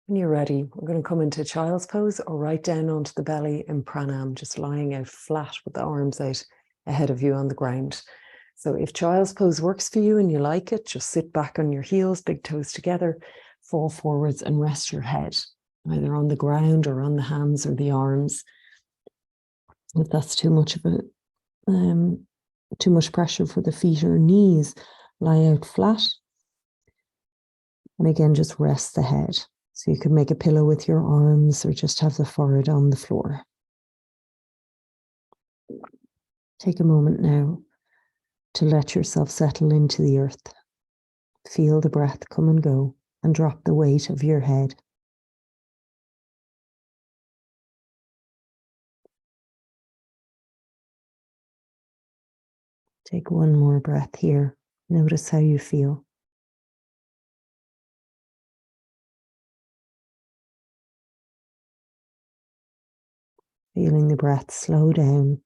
When you're ready, we're going to come into child's pose or right down onto the belly in pranam, just lying out flat with the arms out ahead of you on the ground. So if child's pose works for you and you like it, just sit back on your heels, big toes together, fall forwards and rest your head, either on the ground or on the hands or the arms. If that's too much of too much pressure for the feet or knees, lie out flat. And again, just rest the head. So you could make a pillow with your arms or just have the forehead on the floor. Take a moment now to let yourself settle into the earth. Feel the breath come and go and drop the weight of your head. Take one more breath here. Notice how you feel. Feeling the breath slow down.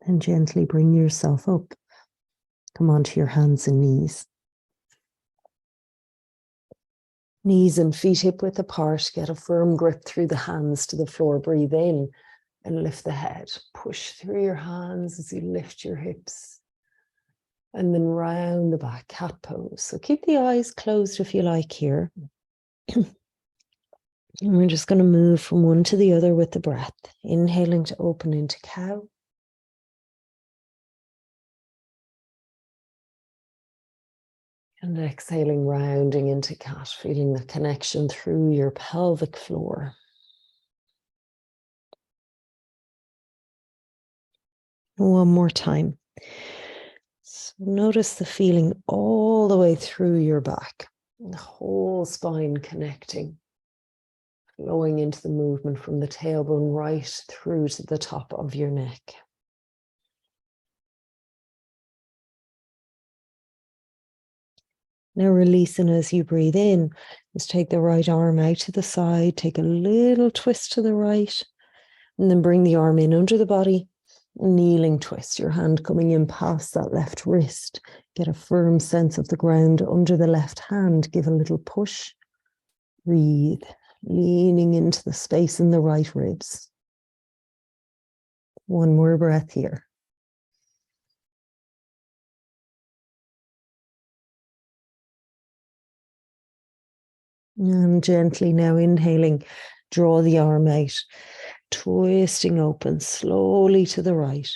And gently bring yourself up. Come onto your hands and knees. Knees and feet hip width apart. Get a firm grip through the hands to the floor. Breathe in and lift the head. Push through your hands as you lift your hips. And then round the back, cat pose. So keep the eyes closed if you like here. And we're just going to move from one to the other with the breath. Inhaling to open into cow. And exhaling, rounding into cat, feeling the connection through your pelvic floor. One more time. So notice the feeling all the way through your back, the whole spine connecting, flowing into the movement from the tailbone right through to the top of your neck. Now releasing as you breathe in, just take the right arm out to the side, take a little twist to the right, and then bring the arm in under the body, kneeling twist, your hand coming in past that left wrist. Get a firm sense of the ground under the left hand, give a little push, breathe, leaning into the space in the right ribs. One more breath here. And gently now inhaling, draw the arm out, twisting open slowly to the right.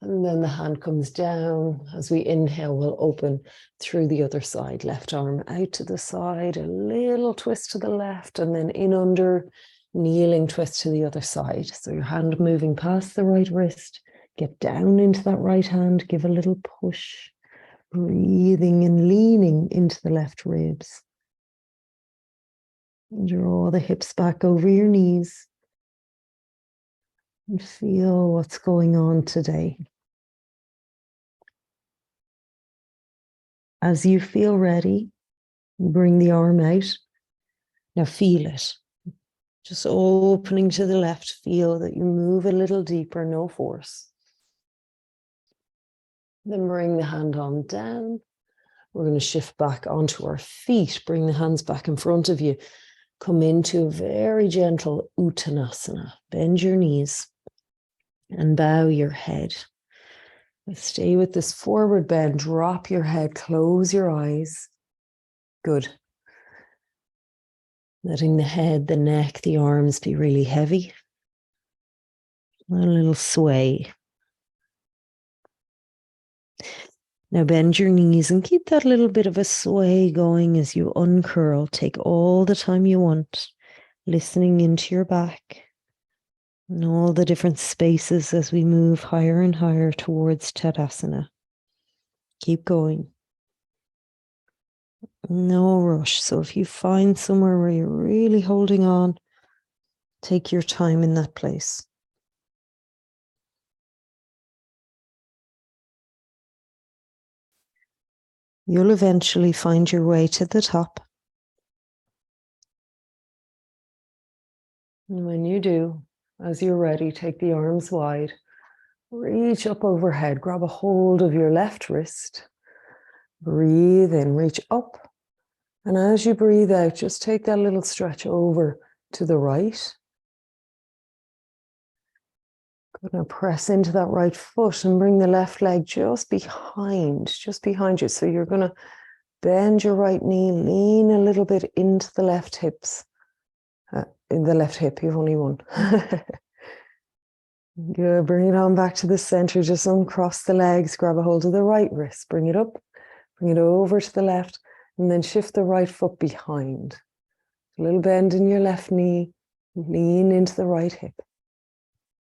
And then the hand comes down. As we inhale, we'll open through the other side. Left arm out to the side, a little twist to the left, and then in under, kneeling twist to the other side. So your hand moving past the right wrist. Get down into that right hand, give a little push. Breathing and leaning into the left ribs. Draw the hips back over your knees. And feel what's going on today. As you feel ready, bring the arm out. Now feel it. Just opening to the left, feel that you move a little deeper, no force. Then bring the hand on down. We're going to shift back onto our feet. Bring the hands back in front of you. Come into a very gentle Uttanasana. Bend your knees and bow your head. Stay with this forward bend. Drop your head. Close your eyes. Good. Letting the head, the neck, the arms be really heavy. A little sway. Now bend your knees and keep that little bit of a sway going as you uncurl. Take all the time you want, listening into your back and all the different spaces as we move higher and higher towards tadasana. Keep going. No rush. So if you find somewhere where you're really holding on, take your time in that place. You'll eventually find your way to the top. And when you do, as you're ready, take the arms wide, reach up overhead, grab a hold of your left wrist, Breathe in, reach up. And as you breathe out, just take that little stretch over to the right. Gonna press into that right foot and bring the left leg just behind you. So you're gonna bend your right knee, lean a little bit into the left hips. In the left hip, you've only one. Good, bring it on back to the center. Just uncross the legs, grab a hold of the right wrist, bring it up, bring it over to the left, and then shift the right foot behind. A little bend in your left knee, lean into the right hip.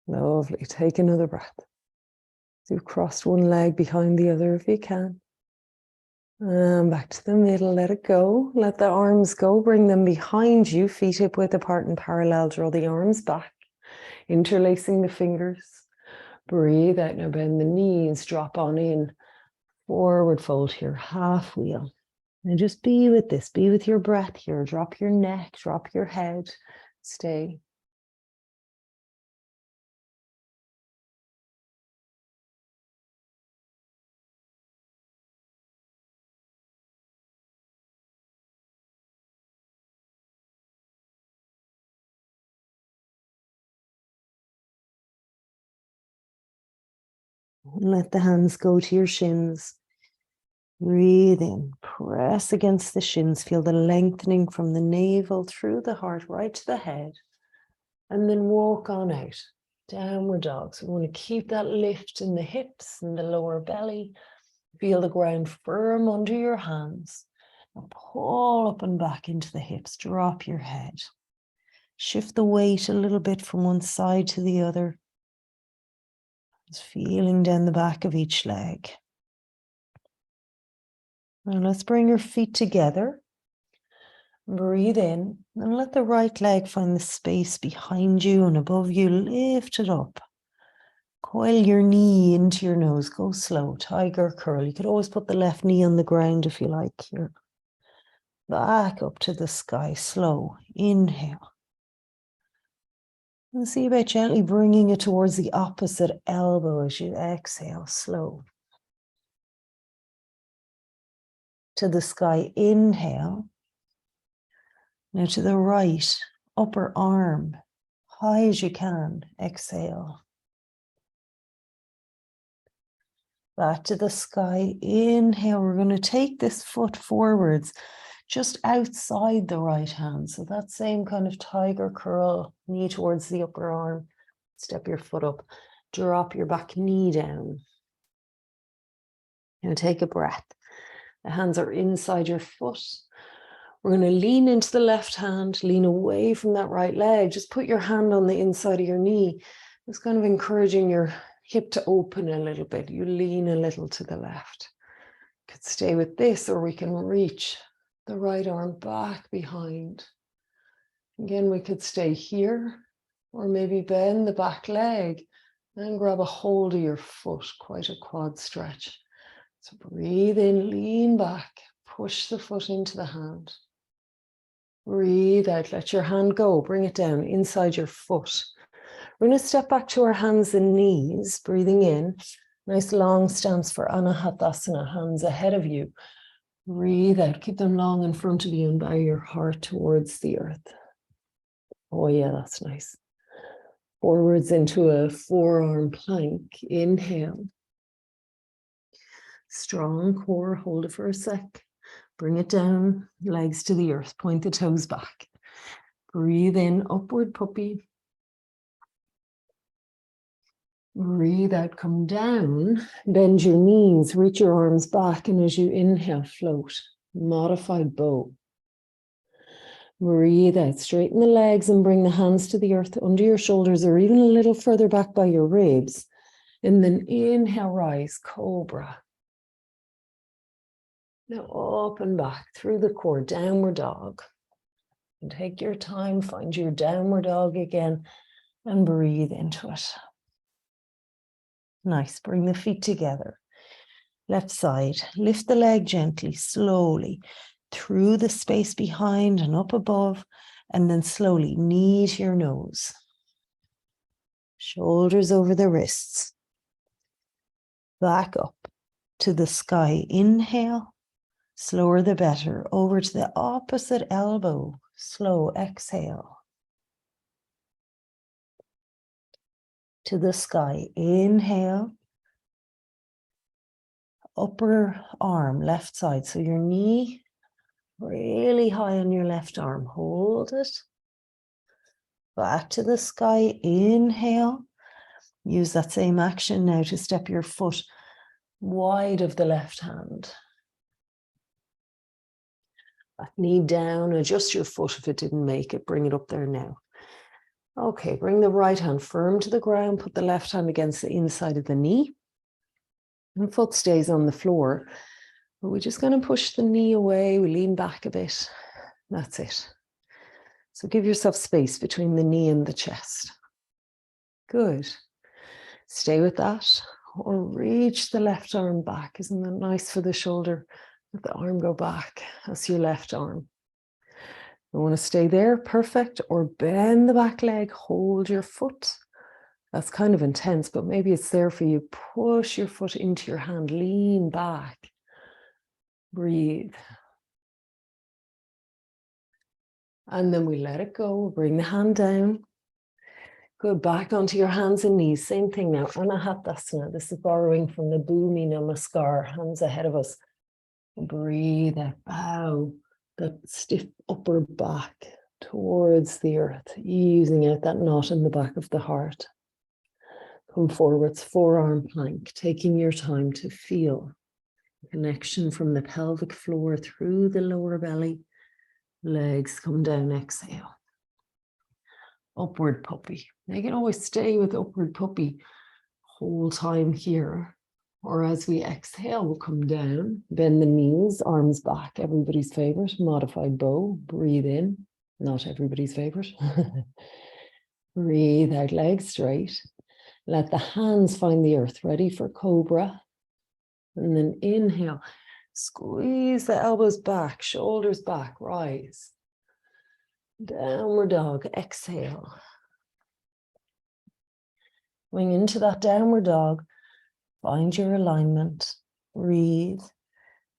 Lovely, take another breath. So you've crossed one leg behind the other if you can. And back to the middle, let it go. Let the arms go, bring them behind you, feet hip width apart and parallel. Draw the arms back, interlacing the fingers. Breathe out, now bend the knees, drop on in. Forward fold here, half wheel. And just be with this, be with your breath here. Drop your neck, drop your head, stay. Let the hands go to your shins. Breathe in, press against the shins. Feel the lengthening from the navel through the heart, right to the head. And then walk on out, downward dog. So we want to keep that lift in the hips and the lower belly. Feel the ground firm under your hands. Now pull up and back into the hips. Drop your head. Shift the weight a little bit from one side to the other. Just feeling down the back of each leg. Now let's bring your feet together. Breathe in and let the right leg find the space behind you and above you. Lift it up. Coil your knee into your nose. Go slow. Tiger curl. You could always put the left knee on the ground if you like here. Back up to the sky. Slow. Inhale. And see about gently bringing it towards the opposite elbow as you exhale. Slow. To the sky. Inhale. Now to the right. Upper arm. High as you can. Exhale. Back to the sky. Inhale. We're going to take this foot forwards just outside the right hand. So that same kind of tiger curl, knee towards the upper arm. Step your foot up. Drop your back knee down. Now take a breath. The hands are inside your foot. We're going to lean into the left hand, lean away from that right leg. Just put your hand on the inside of your knee. Just kind of encouraging your hip to open a little bit. You lean a little to the left. Could stay with this, or we can reach the right arm back behind. Again, we could stay here, or maybe bend the back leg and grab a hold of your foot, quite a quad stretch. So breathe in, lean back, push the foot into the hand. Breathe out, let your hand go, bring it down inside your foot. We're going to step back to our hands and knees, breathing in. Nice long stance for Anahatasana, hands ahead of you. Breathe out, keep them long in front of you and bow your heart towards the earth. Oh yeah, that's nice. Forwards into a forearm plank. Inhale. Strong core, hold it for a sec. Bring it down, legs to the earth, point the toes back. Breathe in, upward puppy. Breathe out, come down, bend your knees, reach your arms back, and as you inhale, float. Modified bow. Breathe out, straighten the legs and bring the hands to the earth under your shoulders or even a little further back by your ribs. And then inhale, rise, cobra. Now up and back through the core, downward dog. And take your time, find your downward dog again and breathe into it. Nice, bring the feet together. Left side, lift the leg gently, slowly, through the space behind and up above, and then slowly, knee to your nose. Shoulders over the wrists. Back up to the sky. Inhale. Slower the better. Over to the opposite elbow. Slow exhale. To the sky. Inhale. Upper arm, left side. So your knee really high on your left arm. Hold it. Back to the sky. Inhale. Use that same action now to step your foot wide of the left hand. Back knee down. Adjust your foot if it didn't make it. Bring it up there now. Okay, bring the right hand firm to the ground. Put the left hand against the inside of the knee. And foot stays on the floor. But we're just going to push the knee away. We lean back a bit. That's it. So give yourself space between the knee and the chest. Good. Stay with that. Or reach the left arm back. Isn't that nice for the shoulder? Let the arm go back. That's your left arm. You want to stay there, perfect. Or bend the back leg, hold your foot. That's kind of intense, but maybe it's there for you. Push your foot into your hand, lean back. Breathe. And then we let it go. Bring the hand down. Go back onto your hands and knees. Same thing now. Tadasana. This is borrowing from the Bhumi namaskar. Hands ahead of us. Breathe out. Bow. That stiff upper back towards the earth. Easing out that knot in the back of the heart. Come forwards. Forearm plank. Taking your time to feel the connection from the pelvic floor through the lower belly. Legs come down. Exhale. Upward puppy. Now you can always stay with upward puppy whole time here. Or as we exhale, we'll come down, bend the knees, arms back, everybody's favorite, modified bow, breathe in, not everybody's favorite. Breathe out, legs straight. Let the hands find the earth, ready for cobra. And then inhale, squeeze the elbows back, shoulders back, rise. Downward dog, exhale. Going into that downward dog, find your alignment, breathe,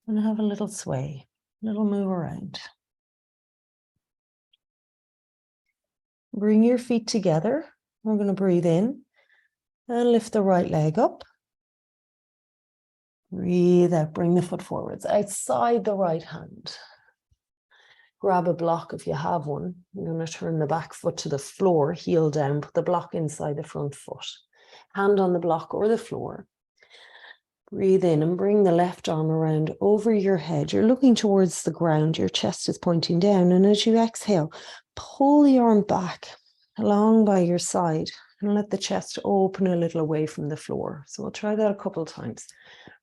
and have a little sway, a little move around. Bring your feet together. We're going to breathe in and lift the right leg up. Breathe out, bring the foot forwards, outside the right hand. Grab a block if you have one. You're going to turn the back foot to the floor, heel down, put the block inside the front foot. Hand on the block or the floor. Breathe in and bring the left arm around over your head. You're looking towards the ground. Your chest is pointing down. And as you exhale, pull the arm back along by your side and let the chest open a little away from the floor. So we'll try that a couple of times.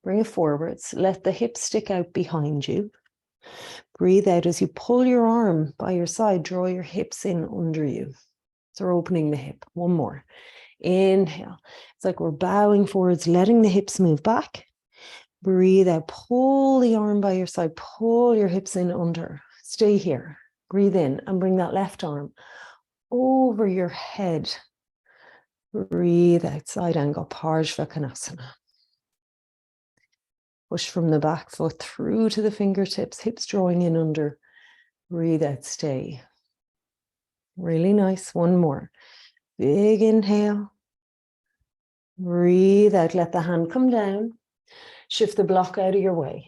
Bring it forwards. Let the hips stick out behind you. Breathe out as you pull your arm by your side. Draw your hips in under you. So we're opening the hip. One more. Inhale. It's like we're bowing forwards, letting the hips move back. Breathe out. Pull the arm by your side. Pull your hips in under. Stay here. Breathe in and bring that left arm over your head. Breathe out. Side angle. Parsvakonasana. Push from the back foot through to the fingertips. Hips drawing in under. Breathe out. Stay. Really nice. One more. Big inhale. Breathe out. Let the hand come down. Shift the block out of your way.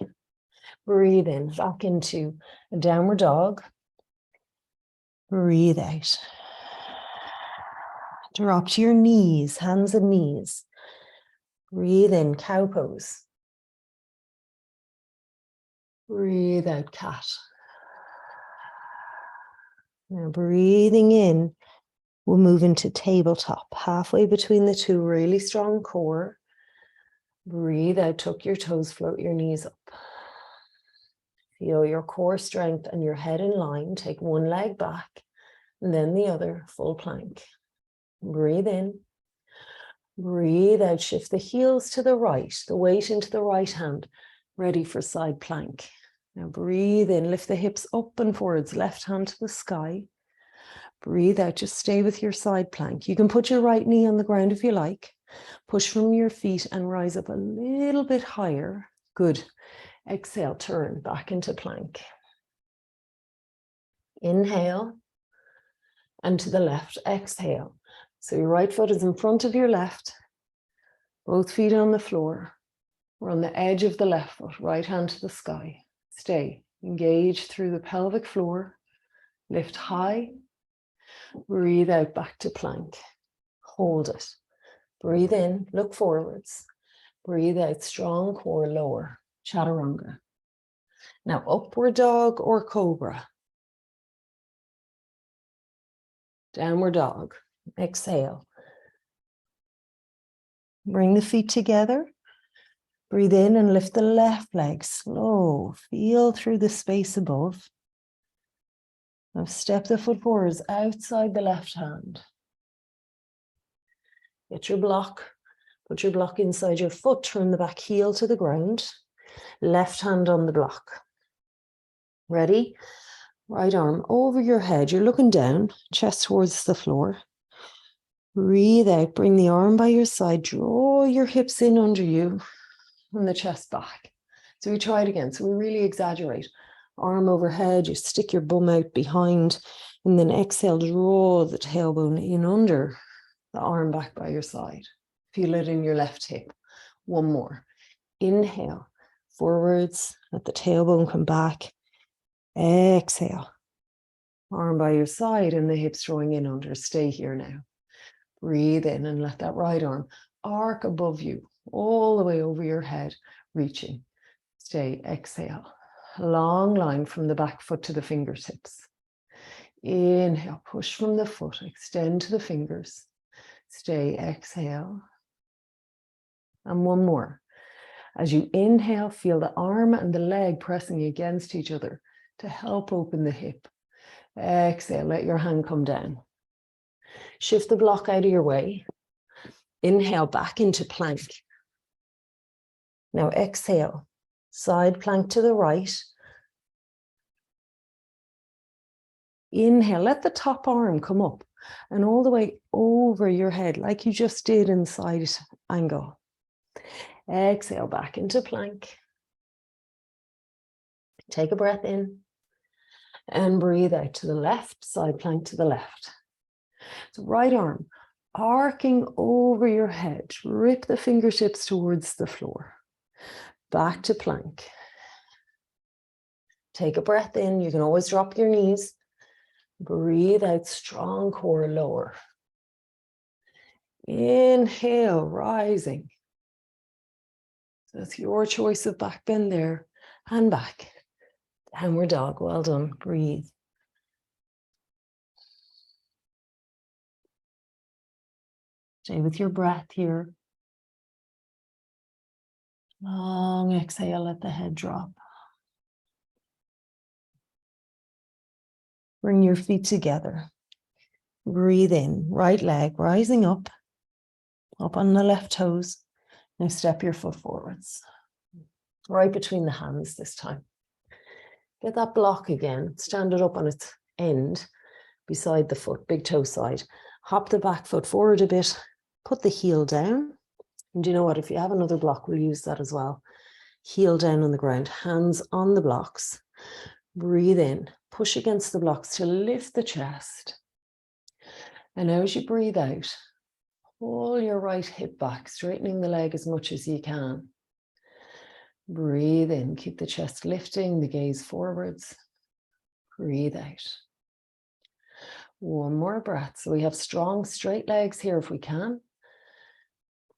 Breathe in. Back into a downward dog. Breathe out. Drop to your knees, hands and knees. Breathe in. Cow pose. Breathe out. Cat. Now breathing in. We'll move into tabletop, halfway between the two, really strong core. Breathe out, tuck your toes, float your knees up. Feel your core strength and your head in line. Take one leg back and then the other, full plank. Breathe in. Breathe out, shift the heels to the right, the weight into the right hand, ready for side plank. Now breathe in, lift the hips up and forwards, left hand to the sky. Breathe out, just stay with your side plank. You can put your right knee on the ground if you like. Push from your feet and rise up a little bit higher. Good. Exhale, turn back into plank. Inhale, and to the left, exhale. So your right foot is in front of your left, both feet on the floor. We're on the edge of the left foot, right hand to the sky. Stay, engage through the pelvic floor, lift high, breathe out back to plank. Hold it. Breathe in, look forwards. Breathe out, strong core, lower, chattarunga. Now upward dog or cobra. Downward dog. Exhale. Bring the feet together. Breathe in and lift the left leg slow. Feel through the space above. Now step the foot forwards outside the left hand. Get your block. Put your block inside your foot. Turn the back heel to the ground. Left hand on the block. Ready? Right arm over your head. You're looking down, chest towards the floor. Breathe out. Bring the arm by your side. Draw your hips in under you and the chest back. So we try it again. So we really exaggerate. Arm overhead. You stick your bum out behind and then exhale. Draw the tailbone in under the arm back by your side. Feel it in your left hip. One more. Inhale. Forwards. Let the tailbone come back. Exhale. Arm by your side and the hips drawing in under. Stay here now. Breathe in and let that right arm arc above you, all the way over your head, reaching. Stay. Exhale. Long line from the back foot to the fingertips. Inhale. Push from the foot. Extend to the fingers. Stay. Exhale. And one more. As you inhale, feel the arm and the leg pressing against each other to help open the hip. Exhale, let your hand come down. Shift the block out of your way. Inhale back into plank. Now exhale, side plank to the right. Inhale, let the top arm come up and all the way over your head like you just did in side angle. Exhale back into plank. Take a breath in and breathe out to the left, side plank to the left. So right arm arcing over your head, rip the fingertips towards the floor. Back to plank. Take a breath in. You can always drop your knees. Breathe out, strong core, lower. Inhale, rising. That's your choice of back bend there. And back. Downward dog. Well done. Breathe. Stay with your breath here. Long exhale, let the head drop. Bring your feet together. Breathe in, right leg rising up on the left toes. Now step your foot forwards. Right between the hands this time. Get that block again. Stand it up on its end beside the foot, big toe side. Hop the back foot forward a bit. Put the heel down. And you know what? If you have another block, we'll use that as well. Heel down on the ground, hands on the blocks. Breathe in. Push against the blocks to lift the chest. And now as you breathe out, pull your right hip back, straightening the leg as much as you can. Breathe in. Keep the chest lifting, the gaze forwards. Breathe out. One more breath. So we have strong, straight legs here if we can.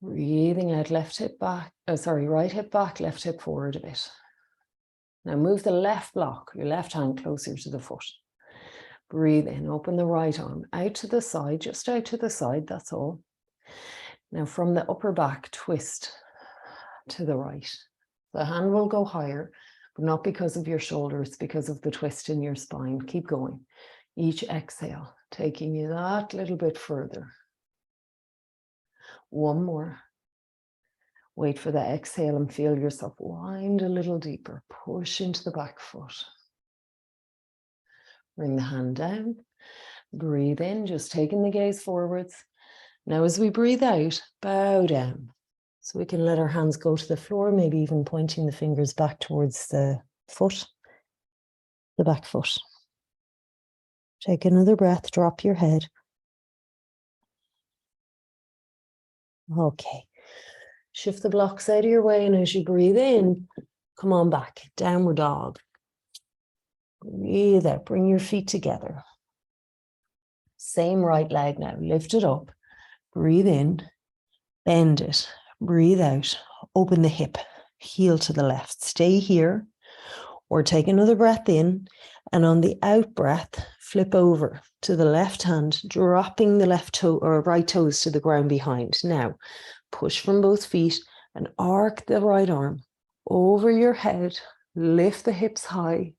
Breathing out, left hip back, right hip back, left hip forward a bit. Now move the left block, your left hand closer to the foot. Breathe in, open the right arm out to the side, just out to the side, that's all. Now from the upper back, twist to the right. The hand will go higher, but not because of your shoulder, it's because of the twist in your spine. Keep going. Each exhale, taking you that little bit further. One more. Wait for the exhale and feel yourself wind a little deeper. Push into the back foot. Bring the hand down. Breathe in, just taking the gaze forwards. Now as we breathe out, bow down. So we can let our hands go to the floor, maybe even pointing the fingers back towards the foot, the back foot. Take another breath, drop your head. Okay. Shift the blocks out of your way, and as you breathe in, come on back, downward dog. Breathe out, bring your feet together. Same right leg now, lift it up, breathe in, bend it, breathe out, open the hip, heel to the left. Stay here, or take another breath in, and on the out breath, flip over to the left hand, dropping the left toe or right toes to the ground behind. Now, push from both feet and arc the right arm over your head, lift the hips high.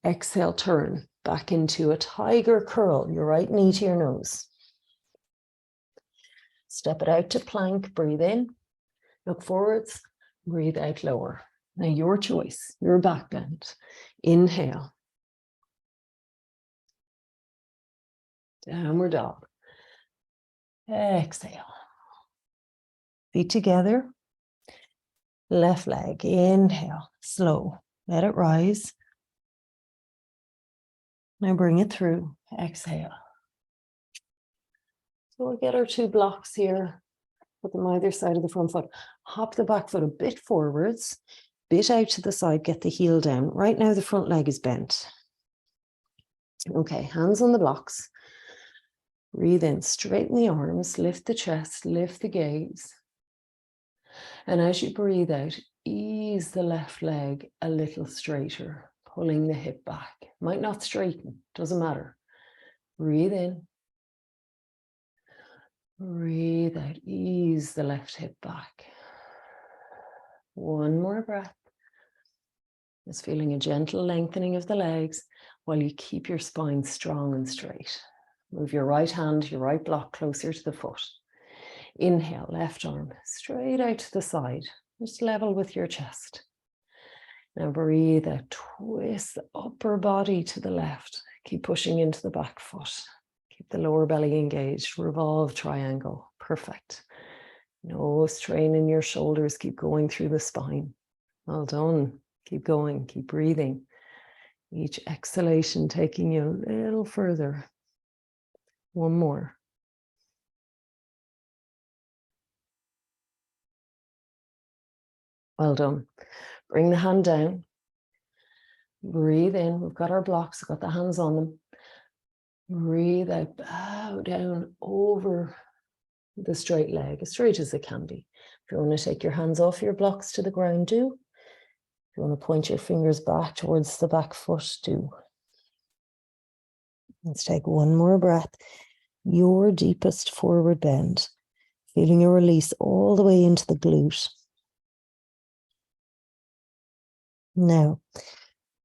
Exhale, turn back into a tiger curl, your right knee to your nose. Step it out to plank, breathe in, look forwards, breathe out lower. Now your choice, your back bend. Inhale. Downward dog. Exhale. Feet together. Left leg, inhale, slow. Let it rise. Now bring it through, exhale. So we'll get our two blocks here. Put them either side of the front foot. Hop the back foot a bit forwards, bit out to the side, get the heel down. Right now the front leg is bent. Okay, hands on the blocks. Breathe in, straighten the arms, lift the chest, lift the gaze. And as you breathe out, ease the left leg a little straighter, pulling the hip back. Might not straighten, doesn't matter. Breathe in. Breathe out, ease the left hip back. One more breath. Just feeling a gentle lengthening of the legs while you keep your spine strong and straight. Move your right hand, your right block closer to the foot. Inhale, left arm straight out to the side, just level with your chest. Now breathe out, twist the upper body to the left. Keep pushing into the back foot. Keep the lower belly engaged, revolve triangle, perfect. No strain in your shoulders, keep going through the spine. Well done, keep going, keep breathing. Each exhalation taking you a little further. One more. Well done. Bring the hand down. Breathe in. We've got our blocks, we've got the hands on them. Breathe out, bow down over the straight leg, as straight as it can be. If you want to take your hands off your blocks to the ground, do. If you want to point your fingers back towards the back foot, do. Let's take one more breath. Your deepest forward bend. Feeling a release all the way into the glute. Now,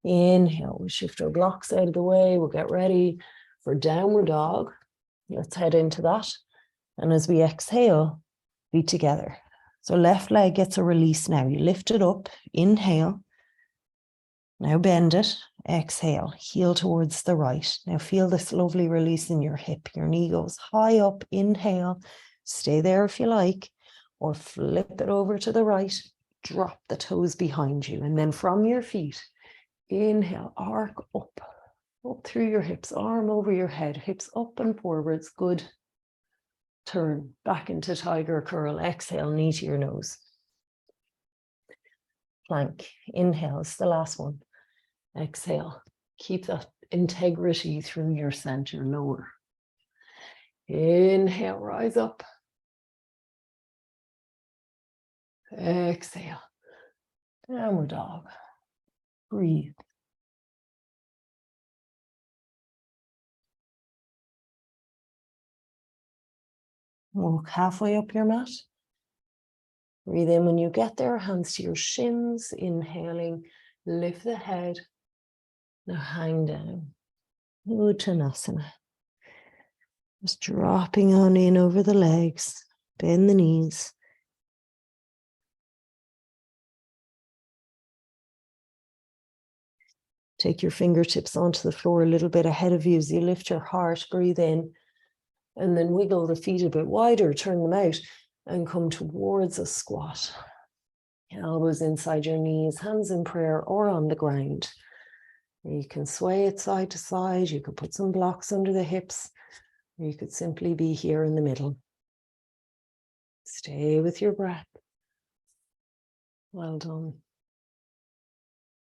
inhale, we shift our blocks out of the way. We'll get ready for downward dog. Let's head into that. And as we exhale, feet together. So left leg gets a release now. You lift it up, inhale. Now bend it, exhale, heel towards the right. Now feel this lovely release in your hip. Your knee goes high up, inhale. Stay there if you like, or flip it over to the right. Drop the toes behind you. And then from your feet, inhale, arc up through your hips, arm over your head, hips up and forwards. Good. Turn back into tiger curl. Exhale, knee to your nose. Plank. Inhale, it's the last one. Exhale. Keep that integrity through your center, lower. Inhale, rise up. Exhale. Downward dog. Breathe. Walk halfway up your mat. Breathe in when you get there, hands to your shins, inhaling, lift the head. Now hang down. Uttanasana. Just dropping on in over the legs, bend the knees. Take your fingertips onto the floor a little bit ahead of you as you lift your heart, breathe in, and then wiggle the feet a bit wider, turn them out. And come towards a squat. Elbows inside your knees, hands in prayer or on the ground. You can sway it side to side. You could put some blocks under the hips. Or you could simply be here in the middle. Stay with your breath. Well done.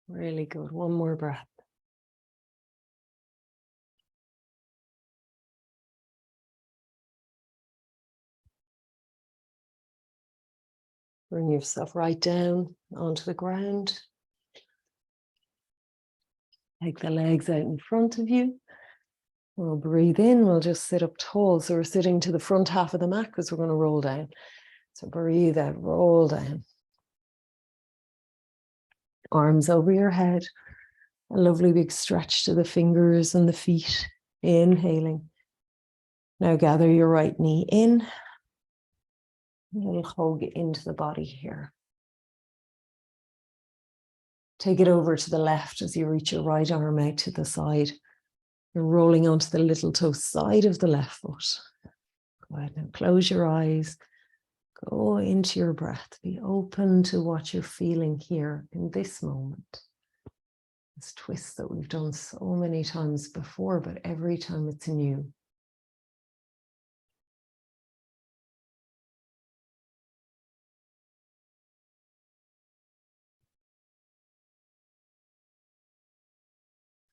Really good. One more breath. Bring yourself right down onto the ground. Take the legs out in front of you. We'll breathe in. We'll just sit up tall. So we're sitting to the front half of the mat because we're going to roll down. So breathe out, roll down. Arms over your head. A lovely big stretch to the fingers and the feet. Inhaling. Now gather your right knee in. A little hug into the body here. Take it over to the left as you reach your right arm out to the side. You're rolling onto the little toe side of the left foot. Go ahead now, close your eyes. Go into your breath. Be open to what you're feeling here in this moment. This twist that we've done so many times before, but every time it's new.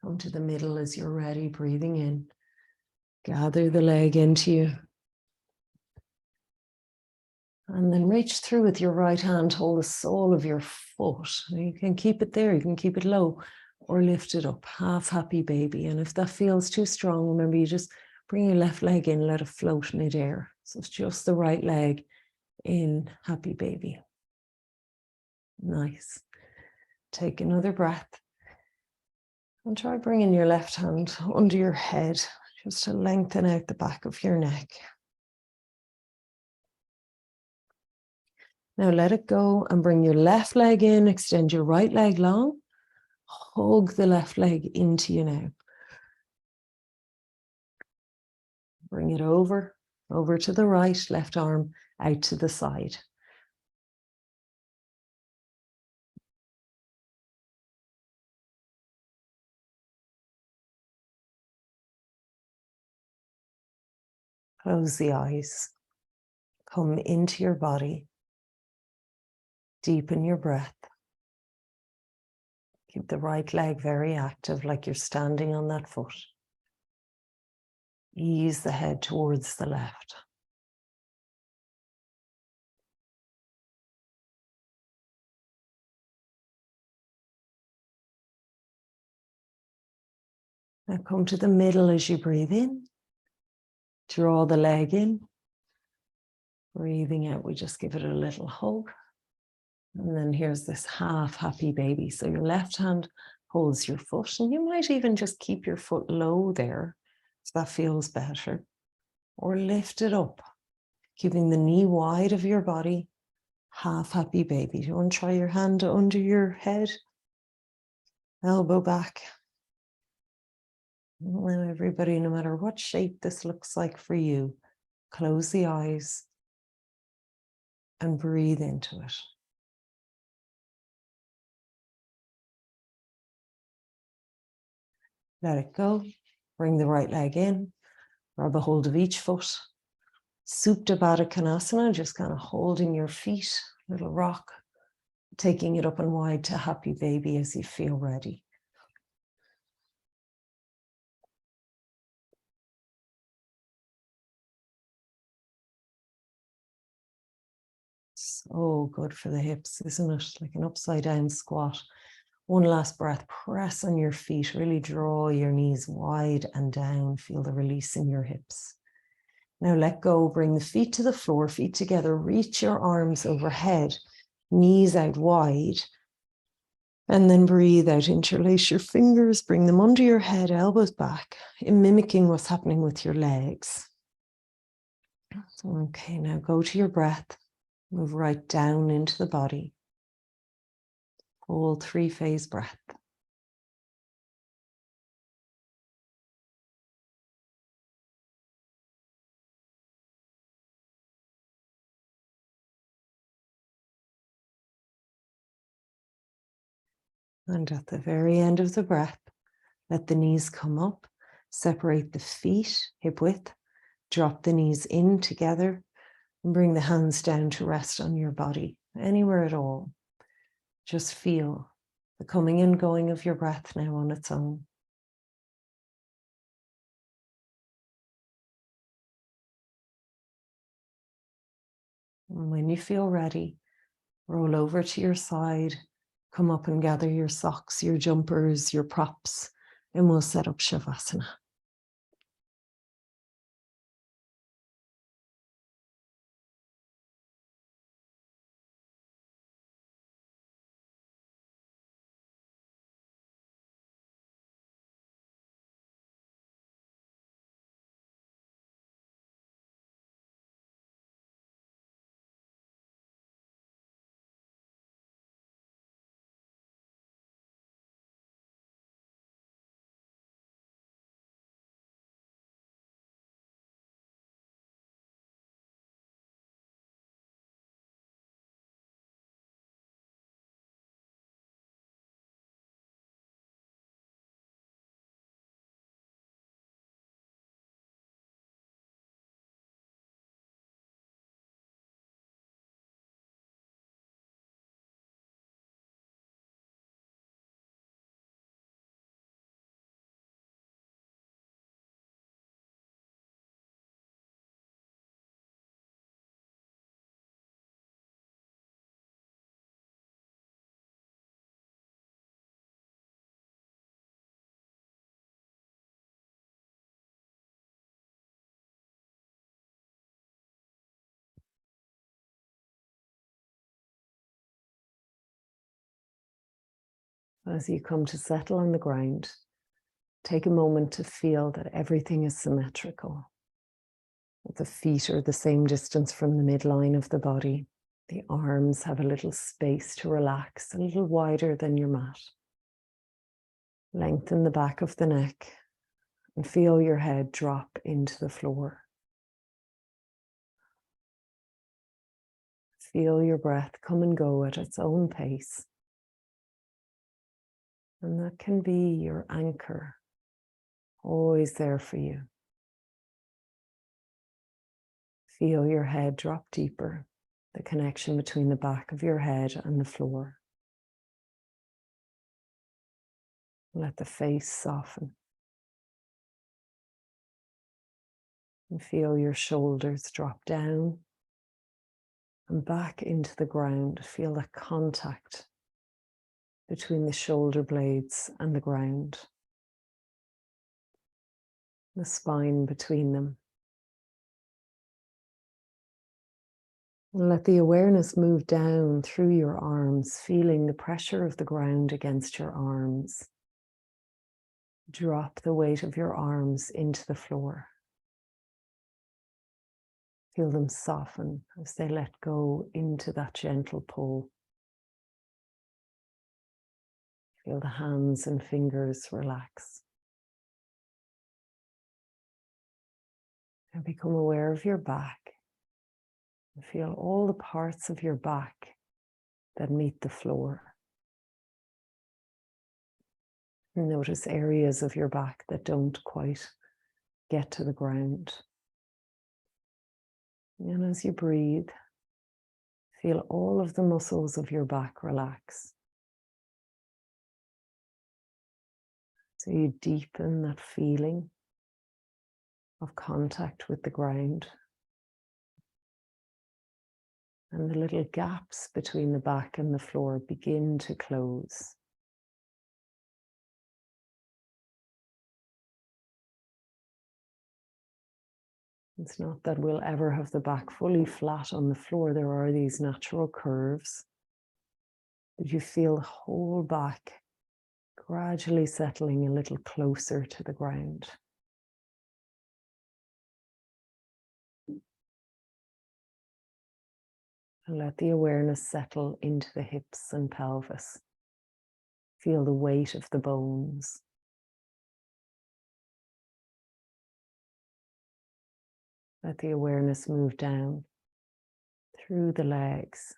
Come to the middle as you're ready, breathing in. Gather the leg into you. And then reach through with your right hand, hold the sole of your foot. You can keep it there, you can keep it low, or lift it up, half happy baby. And if that feels too strong, remember you just bring your left leg in, let it float midair. So it's just the right leg in happy baby. Nice. Take another breath. And try bringing your left hand under your head, just to lengthen out the back of your neck. Now let it go and bring your left leg in, extend your right leg long. Hug the left leg into you now. Bring it over to the right, left arm out to the side. Close the eyes. Come into your body. Deepen your breath. Keep the right leg very active, like you're standing on that foot. Ease the head towards the left. Now come to the middle as you breathe in. Draw the leg in. Breathing out, we just give it a little hug. And then here's this half happy baby. So your left hand holds your foot, and you might even just keep your foot low there, if that feels better. Or lift it up, keeping the knee wide of your body, half happy baby. Do you want to try your hand under your head? Elbow back. And everybody, no matter what shape this looks like for you, close the eyes and breathe into it. Let it go. Bring the right leg in. Grab a hold of each foot. Uttanasana, just kind of holding your feet, little rock, taking it up and wide to happy baby as you feel ready. So good for the hips, isn't it? Like an upside down squat. One last breath, press on your feet, really draw your knees wide and down, feel the release in your hips. Now let go, bring the feet to the floor, feet together, reach your arms overhead, knees out wide, and then breathe out, interlace your fingers, bring them under your head, elbows back, mimicking what's happening with your legs. Okay, now go to your breath, move right down into the body. Full 3-phase breath. And at the very end of the breath, let the knees come up, separate the feet, hip width, drop the knees in together, and bring the hands down to rest on your body, anywhere at all. Just feel the coming and going of your breath now on its own. And when you feel ready, roll over to your side, come up and gather your socks, your jumpers, your props, and we'll set up Shavasana. As you come to settle on the ground, take a moment to feel that everything is symmetrical. That the feet are the same distance from the midline of the body. The arms have a little space to relax, a little wider than your mat. Lengthen the back of the neck and feel your head drop into the floor. Feel your breath come and go at its own pace. And that can be your anchor, always there for you. Feel your head drop deeper, the connection between the back of your head and the floor. Let the face soften. And feel your shoulders drop down and back into the ground. Feel the contact between the shoulder blades and the ground. The spine between them. And let the awareness move down through your arms, feeling the pressure of the ground against your arms. Drop the weight of your arms into the floor. Feel them soften as they let go into that gentle pull. Feel the hands and fingers relax. And become aware of your back. And feel all the parts of your back that meet the floor. And notice areas of your back that don't quite get to the ground. And as you breathe, feel all of the muscles of your back relax. So you deepen that feeling of contact with the ground. And the little gaps between the back and the floor begin to close. It's not that we'll ever have the back fully flat on the floor. There are these natural curves. But you feel the whole back gradually settling a little closer to the ground. And let the awareness settle into the hips and pelvis. Feel the weight of the bones. Let the awareness move down through the legs,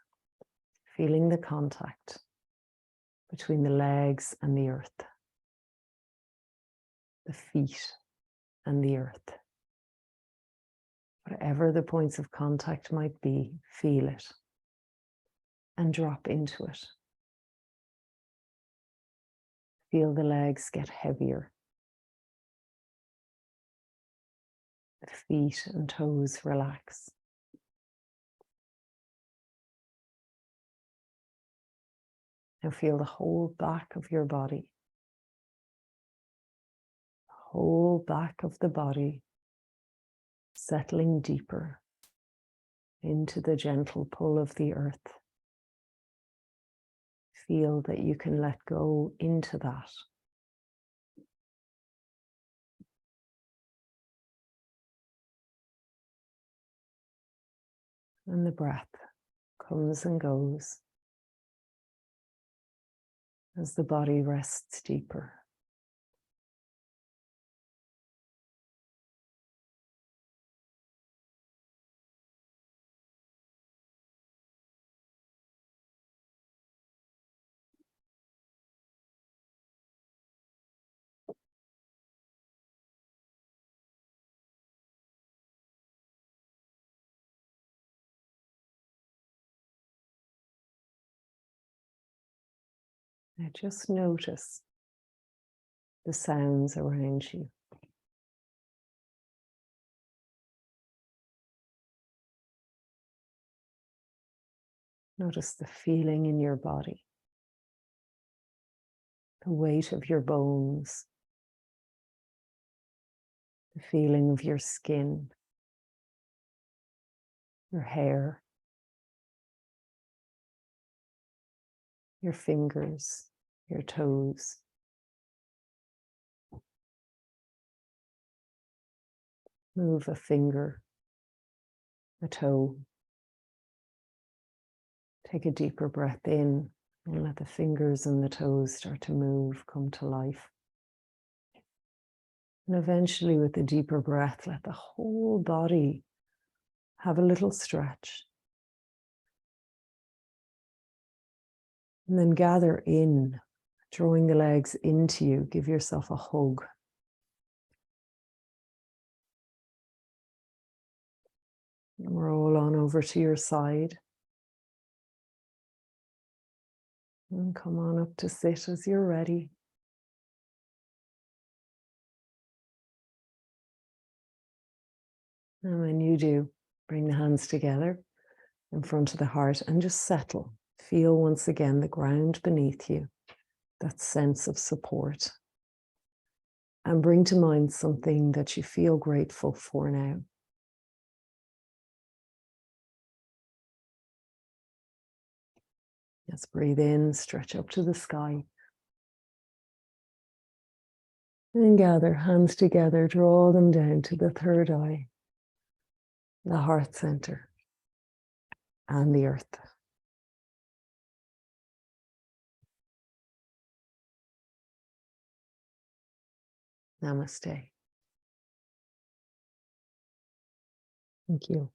feeling the contact between the legs and the earth, the feet and the earth. Whatever the points of contact might be, feel it and drop into it. Feel the legs get heavier. The feet and toes relax. Now feel the whole back of your body. The whole back of the body settling deeper into the gentle pull of the earth. Feel that you can let go into that. And the breath comes and goes as the body rests deeper. Now just notice the sounds around you. Notice the feeling in your body, the weight of your bones, the feeling of your skin, your hair, your fingers, your toes. Move a finger, a toe. Take a deeper breath in and let the fingers and the toes start to move, come to life. And eventually, with the deeper breath, let the whole body have a little stretch. And then gather in, drawing the legs into you. Give yourself a hug. And roll on over to your side. And come on up to sit as you're ready. And when you do, bring the hands together in front of the heart and just settle. Feel once again the ground beneath you, that sense of support. And bring to mind something that you feel grateful for now. Let's breathe in, stretch up to the sky. And gather hands together, draw them down to the third eye, the heart center, and the earth. Namaste. Thank you.